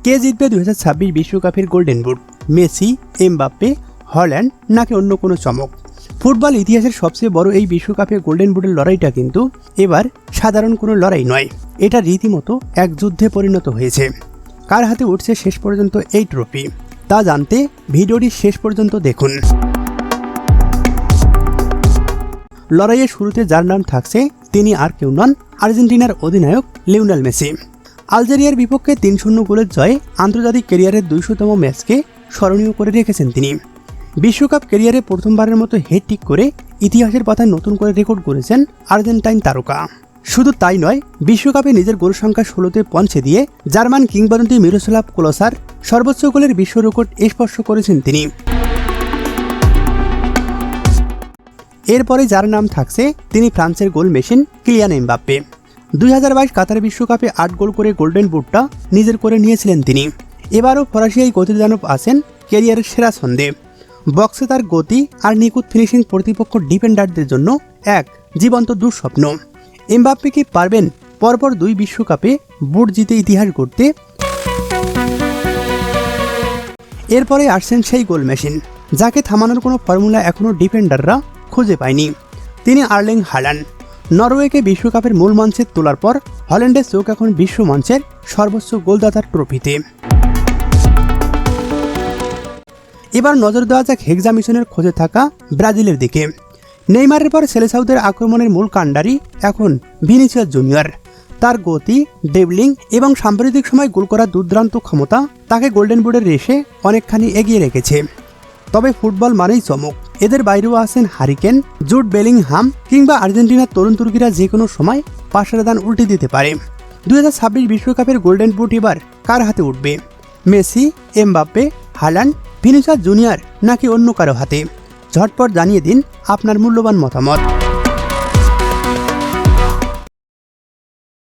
কে জিতবে 2026 বিশ্বকাপের golden boot? Messi, Mbappe, Haaland নাকি অন্য কোনো চমক? ফুটবল ইতিহাসের সবচেয়ে বড় এই বিশ্বকাপে গোল্ডেন বুটের লড়াইটা কিন্তু এবার সাধারণ কোনো লড়াই নয়। এটা রীতিমতো এক যুদ্ধে পরিণত হয়েছে। কার হাতে উঠছে শেষ পর্যন্ত এই ট্রফি, তা জানতে ভিডিওটি শেষ পর্যন্ত দেখুন। লড়াইয়ের শুরুতে যার নাম থাকছে তিনি আর কেউ নন, আর্জেন্টিনার অধিনায়ক লিওনেল মেসি। আলজেরিয়ার বিপক্ষে 3-0 গোলের জয়ে আন্তর্জাতিক ক্যারিয়ারের 200তম ম্যাচকে স্মরণীয় করে রেখেছেন তিনি। বিশ্বকাপ ক্যারিয়ারে প্রথমবারের মতো হেডট্রিক করে ইতিহাসের পাতায় নতুন করে রেকর্ড করেছেন আর্জেন্টাইন তারকা। শুধু তাই নয়, বিশ্বকাপে নিজের গোল সংখ্যা 16তে পৌঁছে দিয়ে জার্মান কিংবদন্তি মিরোস্লাভ ক্লোসার সর্বোচ্চ গোলের বিশ্ব রেকর্ড স্পর্শ করেছেন তিনি। এরপরে যার নাম থাকছে তিনি ফ্রান্সের গোল মেশিন কিলিয়ান এমবাপ্পে। 2022 কাতার বিশ্বকাপে 8 গোল করে গোল্ডেন বুটটা নিজের করে নিয়েছিলেন তিনি। এবারও ফরাসি এই গতিদানব আছেন ক্যারিয়ারের সেরা ছন্দে। বক্সে তার গতি আর নিখুঁত ফিনিশিং প্রতিপক্ষ ডিফেন্ডারদের জন্য এক জীবন্ত দুঃস্বপ্ন। এমবাপ্পে কি পারবেন পরপর 2 বিশ্বকাপে বুট জিতে ইতিহাস গড়তে? এরপরে আসছেন সেই গোল মেশিন, যাকে থামানোর কোনো ফর্মুলা এখনও ডিফেন্ডাররা খুঁজে পায়নি। তিনি আর্লিং হাল্যান্ড। নরওয়েকে বিশ্বকাপের মূল মঞ্চে তোলার পর হল্যান্ডের চোখ এখন বিশ্ব মঞ্চের সর্বোচ্চ গোলদাতার ট্রফিতে। এবার নজর দেওয়া যাক হেক্সা মিশনের খোঁজে থাকা ব্রাজিলের দিকে। নেইমারের পর সেলেসাউদের আক্রমণের মূল কাণ্ডারি এখন ভিনিসিয়াস জুনিয়র। তার গতি, ড্রিবলিং এবং সাম্প্রতিক সময় গোল করার দুর্দান্ত ক্ষমতা তাকে গোল্ডেন বুটের রেসে অনেকখানি এগিয়ে রেখেছে। তবে ফুটবল মানেই চমক। এদের বাইরেও আছেন হ্যারিকেন, জুড বেলিংহাম কিংবা আর্জেন্টিনার তরুণ তুর্কিরা যে কোনো সময় পাশের দান উল্টে দিতে পারে। 2026 বিশ্বকাপের গোল্ডেন বুট এবার কার হাতে উঠবে? Messi, Mbappe, Haaland, Vinicius Junior নাকি অন্য কারো হাতে? ঝটপট জানিয়ে দিন আপনার মূল্যবান মতামত।